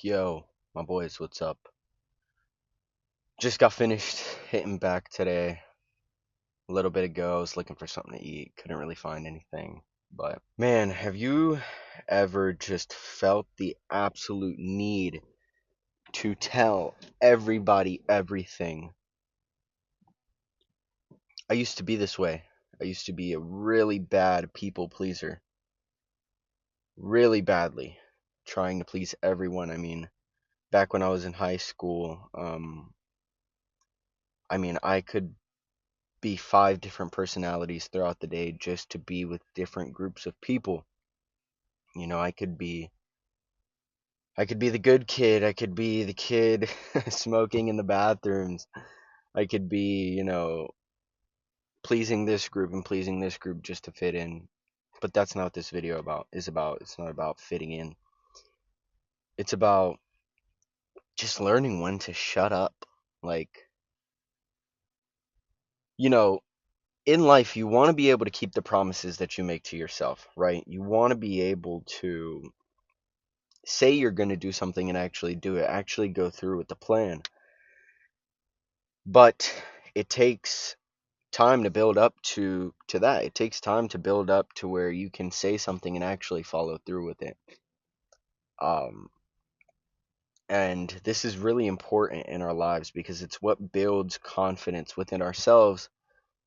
Yo, my boys, what's up? Just got finished hitting back today. A little bit ago, I was looking for something to eat. Couldn't really find anything. But man, have you ever just felt the absolute need to tell everybody everything? I used to be this way. I used to be a really bad people pleaser. Really badly. Trying to please everyone. Back when I was in high school, I could be five different personalities throughout the day just to be with different groups of people. You know, I could be the good kid, I could be the kid smoking in the bathrooms. I could be, pleasing this group and pleasing this group just to fit in. But that's not what this video about. It's not about fitting in. It's about just learning when to shut up. Like, you know, in life you want to be able to keep the promises that you make to yourself, right? You want to be able to say you're going to do something and actually do it, actually go through with the plan. But it takes time to build up to that. It takes time to build up to where you can say something and actually follow through with it. Um and this is really important in our lives because it's what builds confidence within ourselves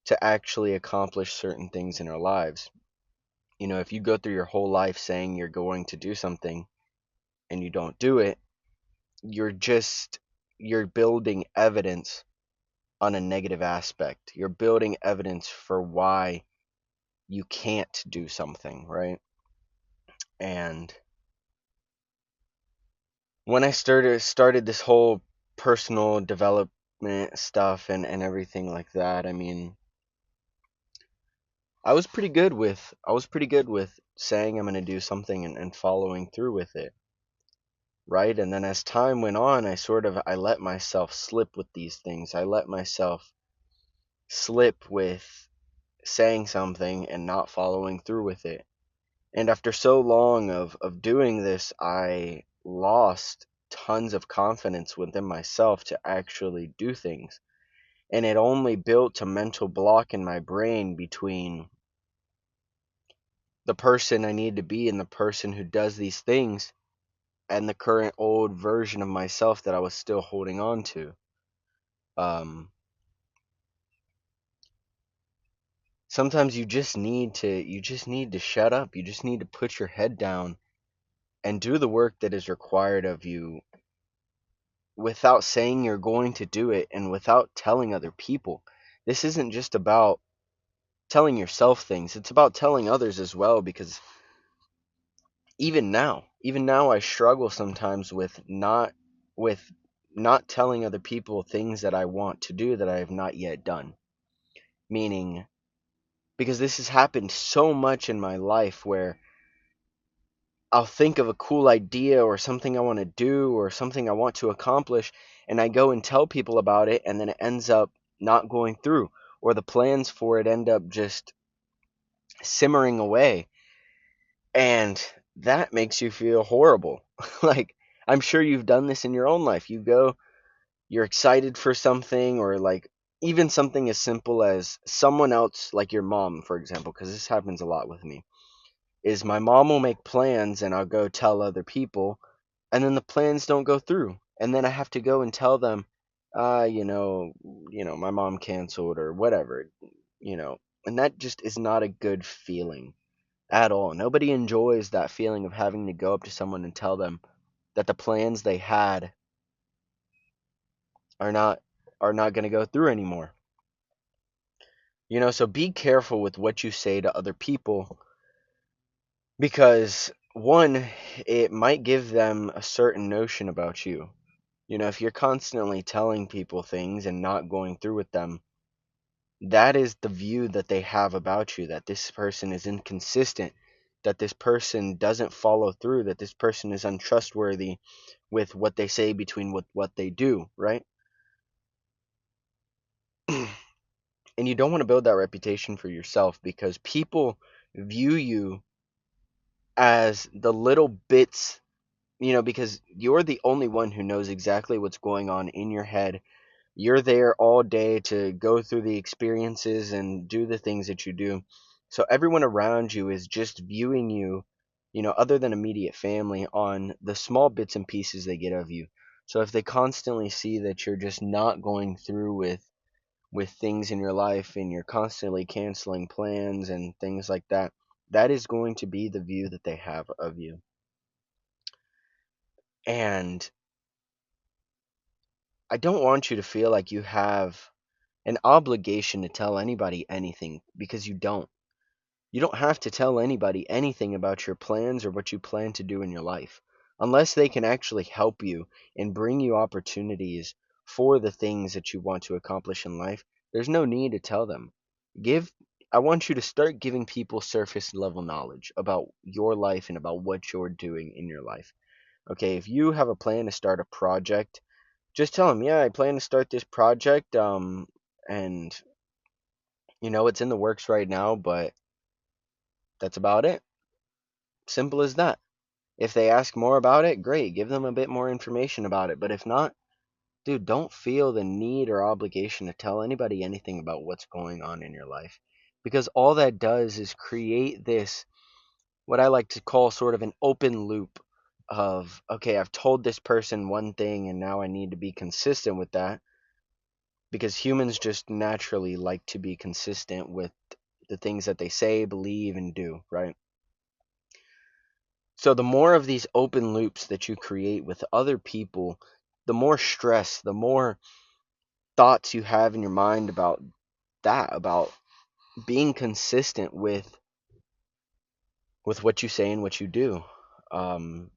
to actually accomplish certain things in our lives. You know, if you go through your whole life saying you're going to do something and you don't do it, you're just you're building evidence on a negative aspect. You're building evidence for why you can't do something, right? And when I started this whole personal development stuff and everything like that, I was pretty good with saying I'm going to do something and following through with it, right? And then as time went on, I let myself slip with these things. I let myself slip with saying something and not following through with it. And after so long of doing this, I lost tons of confidence within myself to actually do things. And it only built a mental block in my brain between the person I need to be and the person who does these things and the current old version of myself that I was still holding on to. Um, Sometimes you just need to shut up. You just need to put your head down and do the work that is required of you without saying you're going to do it and without telling other people. This isn't just about telling yourself things, it's about telling others as well because even now I struggle sometimes with not telling other people things that I want to do that I have not yet done. Meaning because this has happened so much in my life where I'll think of a cool idea or something I want to do or something I want to accomplish, and I go and tell people about it, and then it ends up not going through, or the plans for it end up just simmering away. And that makes you feel horrible. Like, I'm sure you've done this in your own life. You're excited for something, or like even something as simple as someone else, like your mom, for example, because this happens a lot with me is my mom will make plans and I'll go tell other people, and then the plans don't go through. And then I have to go and tell them, my mom canceled or whatever, you know. And that just is not a good feeling at all. Nobody enjoys that feeling of having to go up to someone and tell them that the plans they had are not going to go through anymore. You know, so be careful with what you say to other people because one, it might give them a certain notion about you. You know, if you're constantly telling people things and not going through with them, that is the view that they have about you, that this person is inconsistent, that this person doesn't follow through, that this person is untrustworthy with what they say between what they do, right? And you don't want to build that reputation for yourself because people view you as the little bits because you're the only one who knows exactly what's going on in your head. You're there all day to go through the experiences and do the things that you do. So everyone around you is just viewing you, other than immediate family, on the small bits and pieces they get of you. So if they constantly see that you're just not going through with things in your life and you're constantly canceling plans and things like that, that is going to be the view that they have of you. And I don't want you to feel like you have an obligation to tell anybody anything, because you don't. You don't have to tell anybody anything about your plans or what you plan to do in your life, unless they can actually help you and bring you opportunities for the things that you want to accomplish in life. There's no need to tell them. Give I want you to start giving people surface level knowledge about your life and about what you're doing in your life. Okay, if you have a plan to start a project, just tell them, yeah, I plan to start this project, and it's in the works right now, but that's about it. Simple as that. If they ask more about it, great, give them a bit more information about it. But if not, dude, don't feel the need or obligation to tell anybody anything about what's going on in your life. Because all that does is create this, what I like to call sort of an open loop of, okay, I've told this person one thing and now I need to be consistent with that, because humans just naturally like to be consistent with the things that they say, believe, and do, right? So the more of these open loops that you create with other people, the more stress, the more thoughts you have in your mind about that, about being consistent with what you say and what you do. Um,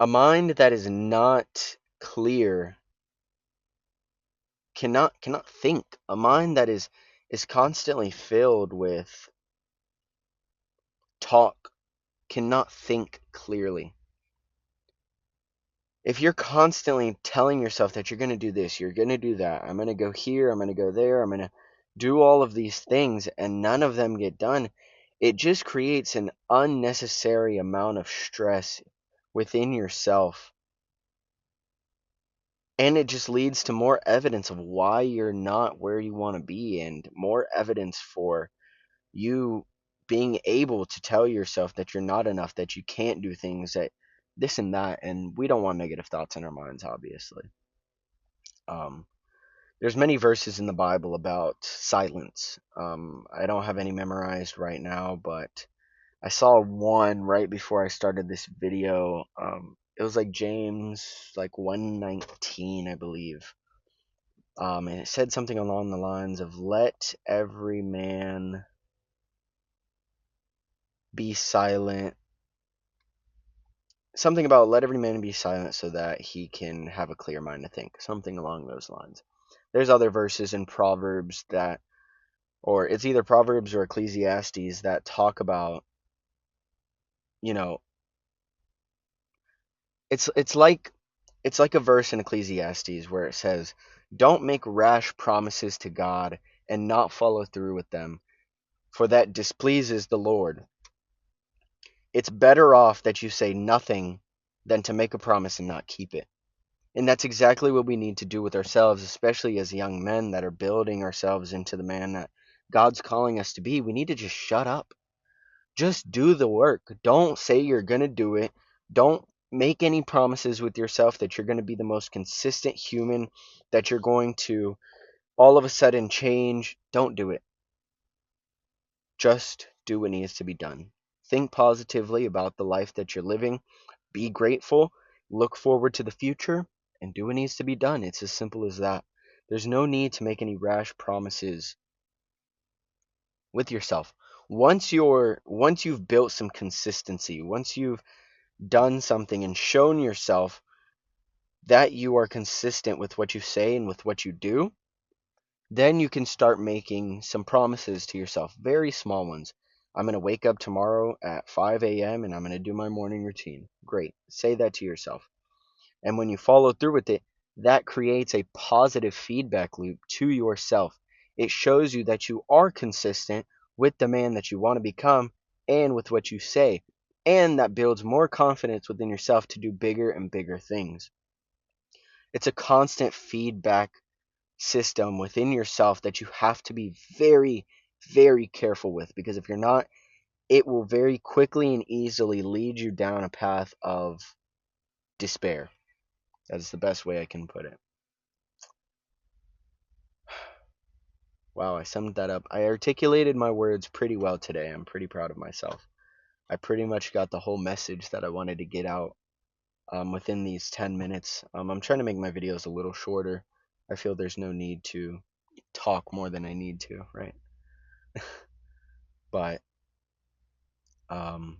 a mind that is not clear cannot think. A mind that is constantly filled with talk cannot think clearly. If you're constantly telling yourself that you're going to do this, you're going to do that, I'm going to go here, I'm going to go there, I'm going to do all of these things, and none of them get done, it just creates an unnecessary amount of stress within yourself. And it just leads to more evidence of why you're not where you want to be, and more evidence for you being able to tell yourself that you're not enough, that you can't do things, that this and that. And we don't want negative thoughts in our minds, obviously. Um, there's many verses in the Bible about silence. I don't have any memorized right now, but I saw one right before I started this video. It was like James, like 1:19, I believe. And it said something along the lines of, "Let every man be silent." Something about let every man be silent so that he can have a clear mind to think. Something along those lines. There's other verses in Proverbs that, or it's either Proverbs or Ecclesiastes, that talk about, you know, it's like a verse in Ecclesiastes where it says, "Don't make rash promises to God and not follow through with them, for that displeases the Lord. It's better off that you say nothing than to make a promise and not keep it." And that's exactly what we need to do with ourselves, especially as young men that are building ourselves into the man that God's calling us to be. We need to just shut up. Just do the work. Don't say you're going to do it. Don't make any promises with yourself that you're going to be the most consistent human, that you're going to all of a sudden change. Don't do it. Just do what needs to be done. Think positively about the life that you're living. Be grateful. Look forward to the future and do what needs to be done. It's as simple as that. There's no need to make any rash promises with yourself. Once you've built some consistency, once you've done something and shown yourself that you are consistent with what you say and with what you do, then you can start making some promises to yourself, very small ones. I'm going to wake up tomorrow at 5 a.m. and I'm going to do my morning routine. Great. Say that to yourself. And when you follow through with it, that creates a positive feedback loop to yourself. It shows you that you are consistent with the man that you want to become and with what you say. and that builds more confidence within yourself to do bigger and bigger things. It's a constant feedback system within yourself that you have to be very, very careful with, because if you're not, it will very quickly and easily lead you down a path of despair. That's the best way I can put it. Wow, I summed that up. I articulated my words pretty well today. I'm pretty proud of myself. I pretty much got the whole message that I wanted to get out within these 10 minutes. I'm trying to make my videos a little shorter. I feel there's no need to talk more than I need to, right? But um,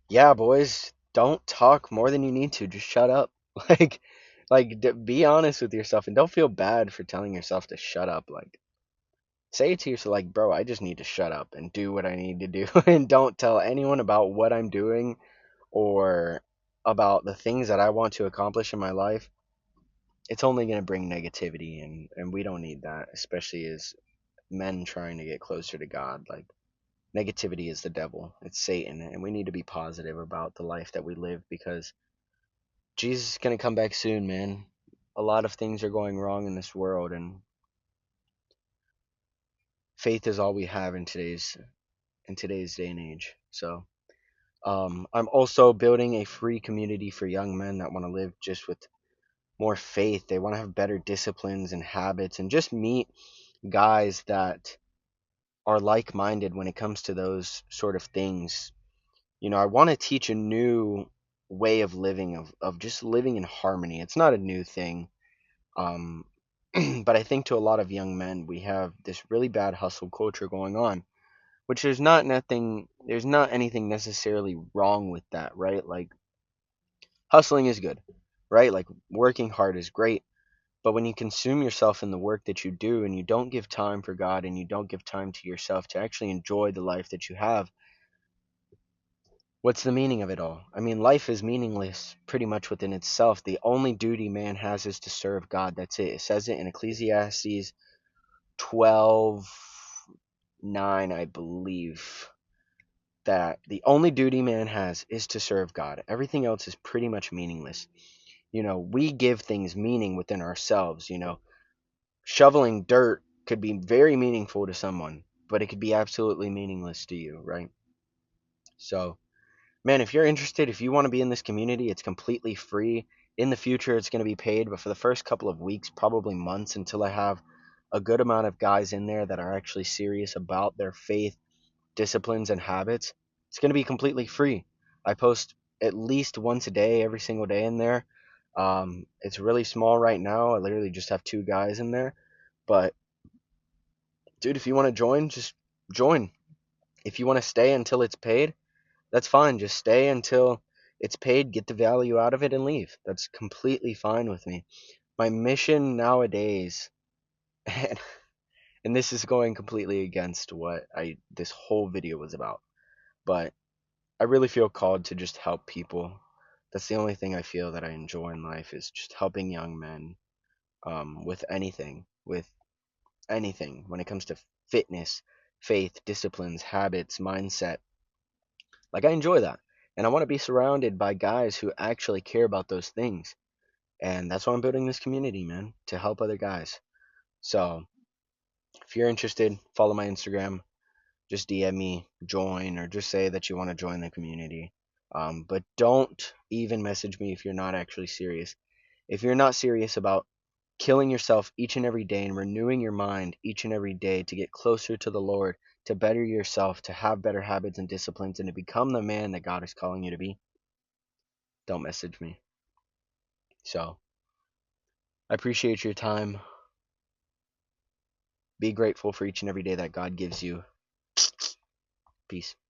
yeah, boys, don't talk more than you need to. Just shut up. Like, be honest with yourself and don't feel bad for telling yourself to shut up. Like, say it to yourself, like, bro, I just need to shut up and do what I need to do, and don't tell anyone about what I'm doing or about the things that I want to accomplish in my life. It's only going to bring negativity, and we don't need that, especially as men trying to get closer to God. Like, negativity is the devil, it's Satan, and we need to be positive about the life that we live, because Jesus is going to come back soon, man. A lot of things are going wrong in this world, and faith is all we have in today's day and age. So I'm also building a free community for young men that want to live just with more faith. They want to have better disciplines and habits and just meet guys that are like minded when it comes to those sort of things. I want to teach a new way of living, of just living in harmony. It's not a new thing. Um, but I think to a lot of young men, we have this really bad hustle culture going on, which there's not anything necessarily wrong with that, right? Like, hustling is good, right? Like, working hard is great. But when you consume yourself in the work that you do and you don't give time for God and you don't give time to yourself to actually enjoy the life that you have, what's the meaning of it all? I mean, life is meaningless pretty much within itself. The only duty man has is to serve God. That's it. It says it in Ecclesiastes 12:9, I believe, that the only duty man has is to serve God. Everything else is pretty much meaningless. We give things meaning within ourselves. Shoveling dirt could be very meaningful to someone, but it could be absolutely meaningless to you, right? So, man, if you're interested, if you want to be in this community, it's completely free. In the future, it's going to be paid, but for the first couple of weeks, probably months, until I have a good amount of guys in there that are actually serious about their faith, disciplines, and habits, it's going to be completely free. I post at least once a day, every single day in there. It's really small right now. I literally just have 2 guys in there. But, dude, if you want to join, just join. If you want to stay until it's paid, that's fine. Just stay until it's paid, get the value out of it, and leave. That's completely fine with me. My mission nowadays, and, and this is going completely against what this whole video was about, but I really feel called to just help people. That's the only thing I feel that I enjoy in life, is just helping young men with anything when it comes to fitness, faith, disciplines, habits, mindset. Like, I enjoy that. And I want to be surrounded by guys who actually care about those things. And that's why I'm building this community, man, to help other guys. So, if you're interested, follow my Instagram. Just DM me, join, or just say that you want to join the community. But don't even message me if you're not actually serious. If you're not serious about killing yourself each and every day and renewing your mind each and every day to get closer to the Lord, to better yourself, to have better habits and disciplines, and to become the man that God is calling you to be, don't message me. So, I appreciate your time. Be grateful for each and every day that God gives you. Peace.